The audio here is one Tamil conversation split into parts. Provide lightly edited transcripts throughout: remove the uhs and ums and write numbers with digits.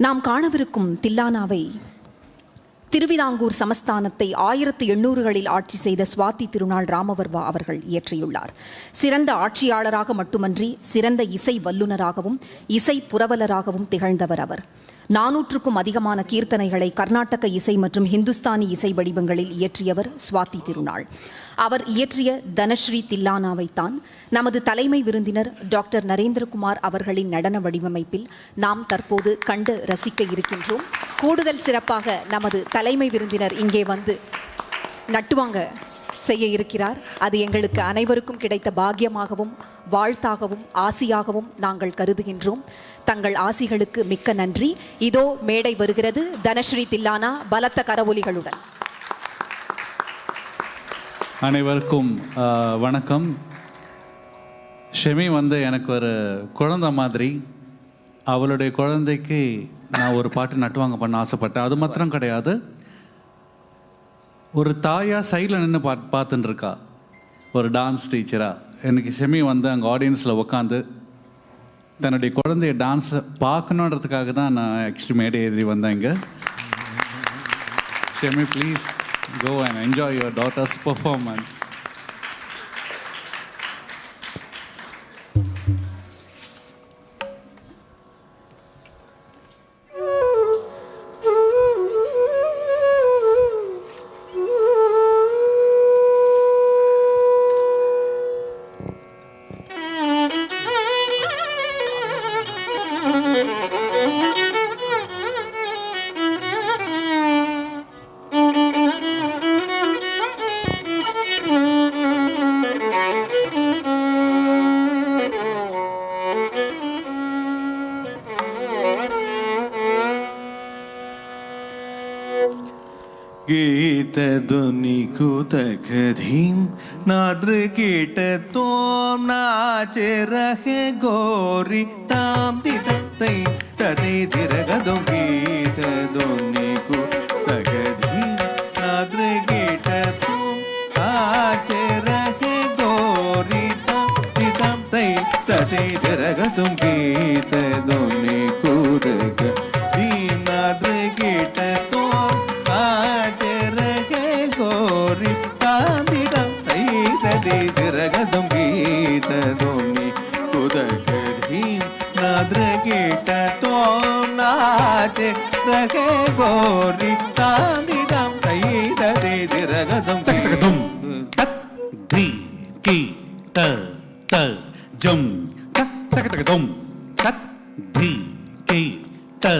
நாம் காணவிருக்கும் தில்லானாவை திருவிதாங்கூர் சமஸ்தானத்தை 1800களில் ஆட்சி செய்த சுவாதி திருநாள் ராமவர்மா அவர்கள் இயற்றியுள்ளார். சிறந்த ஆட்சியாளராக மட்டுமன்றி சிறந்த இசை வல்லுநராகவும் இசை புரவலராகவும் திகழ்ந்தவர் அவர். 400க்கும் அதிகமான கீர்த்தனைகளை கர்நாடக இசை மற்றும் ஹிந்துஸ்தானி இசை வடிவங்களில் இயற்றியவர் சுவாதி திருநாள். அவர் இயற்றிய தனஸ்ரீ தில்லானாவைத்தான் நமது தலைமை விருந்தினர் டாக்டர் நரேந்திரகுமார் அவர்களின் நடன வடிவமைப்பில் நாம் தற்போது கண்டு ரசிக்க இருக்கின்றோம். கூடுதல் சிறப்பாக நமது தலைமை விருந்தினர் இங்கே வந்து நட்டுவாங்க செய்ய இருக்கிறார். அது எங்களுக்கு அனைவருக்கும் கிடைத்த பாக்கியமாகவும் வாழ்த்தாகவும் ஆசியாகவும் நாங்கள் கருதுகின்றோம். தங்கள் ஆசிகளுக்கு மிக்க நன்றி. இதோ மேடை வருகிறது தனஸ்ரீ தில்லானா பலத்த கரவொலிகளுடன். அனைவருக்கும் வணக்கம். ஷெமி எனக்கு ஒரு குழந்தை மாதிரி. அவளுடைய குழந்தைக்கு நான் ஒரு பாட்டு நட்டுவாங்க பண்ண ஆசைப்பட்டேன். அது மாத்திரம் கிடையாது, ஒரு தாயா சைடில் நின்று பார்த்துட்டு இருக்கா ஒரு டான்ஸ் டீச்சரா. எனக்கு ஷெமி அங்கே ஆடியன்ஸில் உட்காந்து தன்னுடைய குழந்தைய டான்ஸை பார்க்கணுன்றதுக்காக தான் நான் ஆக்சுவலி மேடை ஏறி வந்தேன் இங்கே. Semi, please go and enjoy your daughter's performance. गीत ध्वनि कुतकधीं नाद्र कीट तोम नाचे रहे गोरी ताम तितम तई तदे दिरगदों गीत ध्वनि कुतकधीं नाद्र कीट तोम नाचे रहे गोरी ताम तितम तई तदे दिरगदों गीत ध्वनि कुतकधीं नाद्र कीट திரகதும் கீததோனி குதகதீம் நாத்ரகீட தோம் நாச்சே ரகே கோரி தாமிடம் தைததே திரகதும் தக்கதும் தத் தி கி த த ஜம் தக்கதும் தத் தி கி த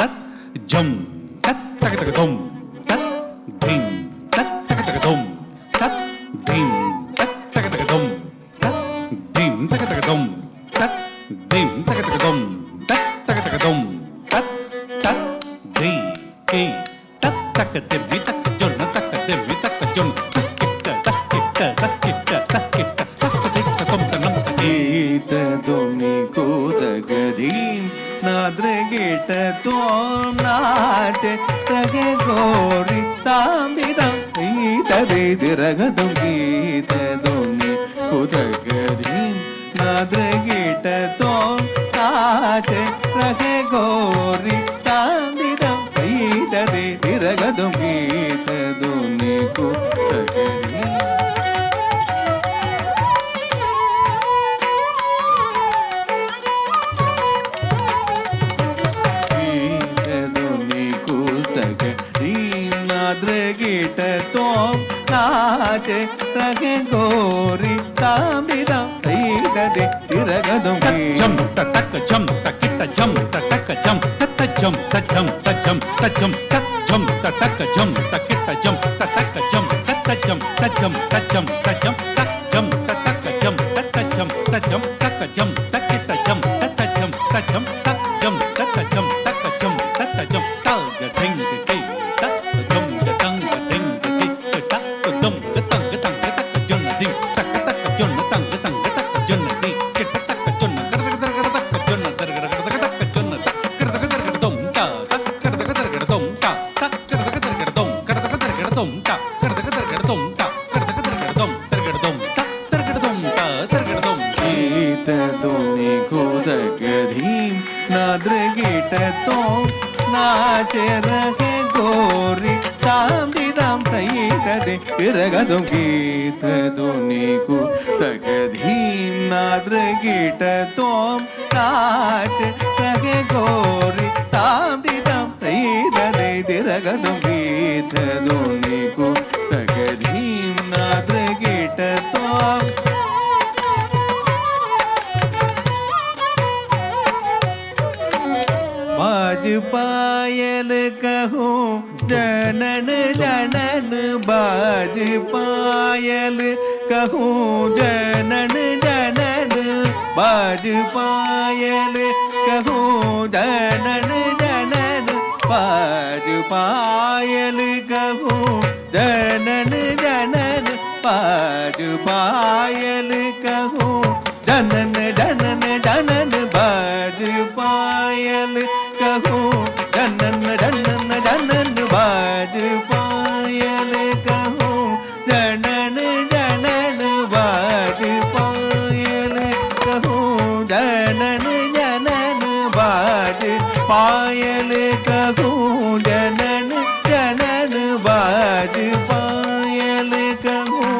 தத் ஜம் தக்கதும் தத் திம் தக்கதும் தத் திம் நாத்ரகீட தோம் நாச்சே ரகே கோரி தாம்பிடம் தைததே திரகதும் கீததோனி குதகதீம் நாத்ரகீட தோம் நாச்சே ரகே கோரி தாம்பிடம் தைததே திரகதும் கீததோனி குதகதீம். நாத்ரகீட தோம் நாச்சே ரகே கோரி தாம்பிடம் தைததே திரகதும் ஜம் தக்க ஜம் தக்கிட்ட ஜம் தக்க ஜம் தத்த ஜம் தஜம் தஜம் தஜம் தஜம் தக்க ஜம் தக்கிட்ட ஜம் தக்க ஜம் தத்த ஜம் தஜம் தஜம் தஜம் தஜம் தக்க ஜம் தத்த ஜம் தஜம் தக்க ஜம் தக்கிட்ட ஜம் தத்த ஜம் தஜம் தஜம் தக்க ஜம் தக்க ஜம் தத்த ஜம் தக டிங் டிங் தஜம் கசங் டிங் டிங் தக்க ஜம் கதங் கதங் தக்க ஜொன்ன டிங் தக்க தக்க ஜொன்ன தங்க தங்க தக்க ஜொன்ன டி கிட்ட தக்க ஜொன்ன கரகர தக்க ஜொன்ன கரகர தக்க ஜொன்ன கரகர தம் தா கரகர தம் தா கரகர தம் கரகர தம் தா கரகர தம் தா கரகர தம் கரகர தம் தா கரகர தம் தா கரகர தம் கீத ध्वनि कुतकधीं नाद्र गीत तो नाचे रहे गोरी ताम दी ताम तई तदे तिरगदुम गीत दोनी को तक धीम नाद्र गीत तो नाचे रहे गोरी ताम दी ताम तई तदे तिरगदुम गीत दोनी को तक धीम नाद्र गीत तो बाज पायल कहूँ जनन जनन बाज पायल कहूँ जनन जनन बाज पायल कहूँ जनन जनन बाज पायल कहूँ जनन जनन बाज पायल कहूँ जनन जनन जनन बाज पायल कहूँ जनन जनन जनन बाज पायल कहूँ जनन जनन बाज पायल कहूँ जनन जनन बाज पायल कहूँ जनन जनन बाज पायल कहूँ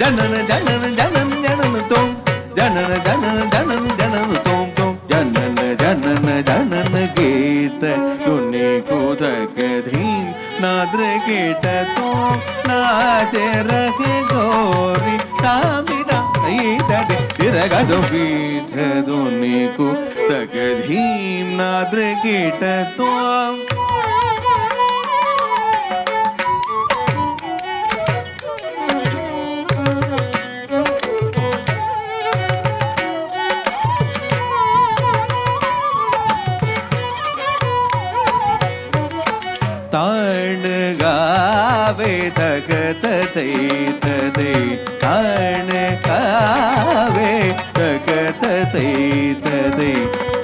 जनन जनन जनन जनन तुम जनन जनन जनन जनन तुम तुम जनन जनन जनन गीत दुनि को तक धीम नाद्र गीत तो नाच रहे गोरी तामिना तदे तिरगदो गीत दुनि को तक धीम नाद्र गीत तो ताण गावे तगत ते तदे ताण गावे तगत ते तदे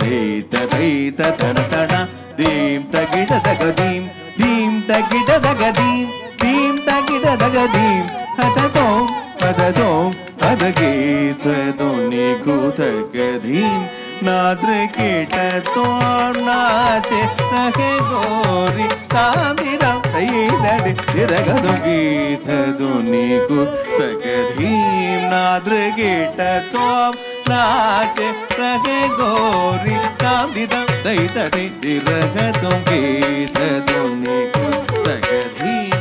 ते तदे ततण तण दीम तगिड तगदीम दीम तगिड तगदीम दीम तगिड तगदीम हततोम हततोम हदगीत दोनी को तगदीम नाद्र कीट तो नाचे रहे गोरी तामिरा तैदे तिरगदु गीत दोनी को तक धीम नाद्र कीट तो नाचे रहे गोरी तामिरा तैदे तिरगदु गीत दोनी को तक धीम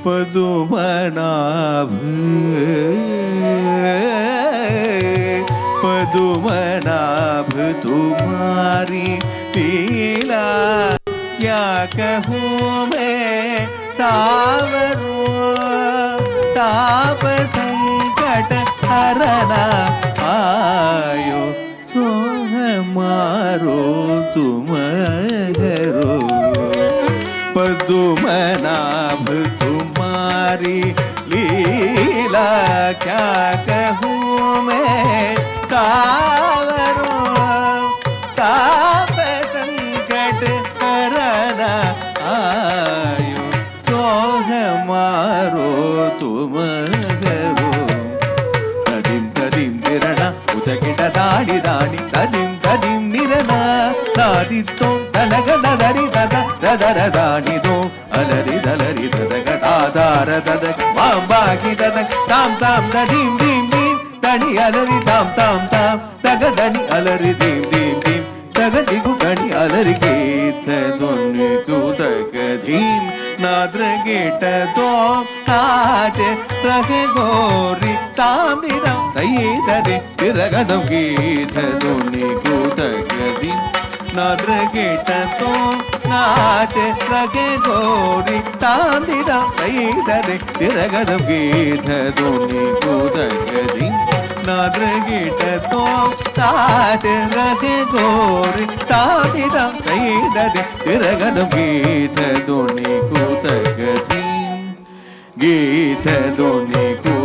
पदुमनाभ पदुमनाभ तुम्हारी लीला क्या कहूँ मैं सावरो ताप संकट हरना आयो सोह मारो तुम घरो पदुमनाभ तुम्हारी लीला क्या कहूँ मैं तावरो ताप संकट हरना आयो सोह मारो तुम घरो तदिम तदिम तिरण उदगिड दाड़ी दाड़ी तदिम तदिम निरना नादितो तनग नदरि तद ददर दाड़ी दो अलरि दलरि तदग आधार तदग मांबागी तदग ताम ताम दीम दीम दीम दनी अलरि ताम ताम ताम तग दनी अलरि दीम दीम दीम तग दिगु दनी अलरि गीत दोनी को तग धीम नाद्र गीत तो नाच रहे गोरी तामिरा तैदे तिरगदु गीत दोनी को तग धीम नाद्र गीत तो नाच रगे गोरी तामिरा तैदे तिरगदु गीत दोनी को तग धीम नाद्र गीत तो नाच रगे गोरी तामिरा तैदे तिरगदु गीत दोनी को तग धीम गीत दोनी को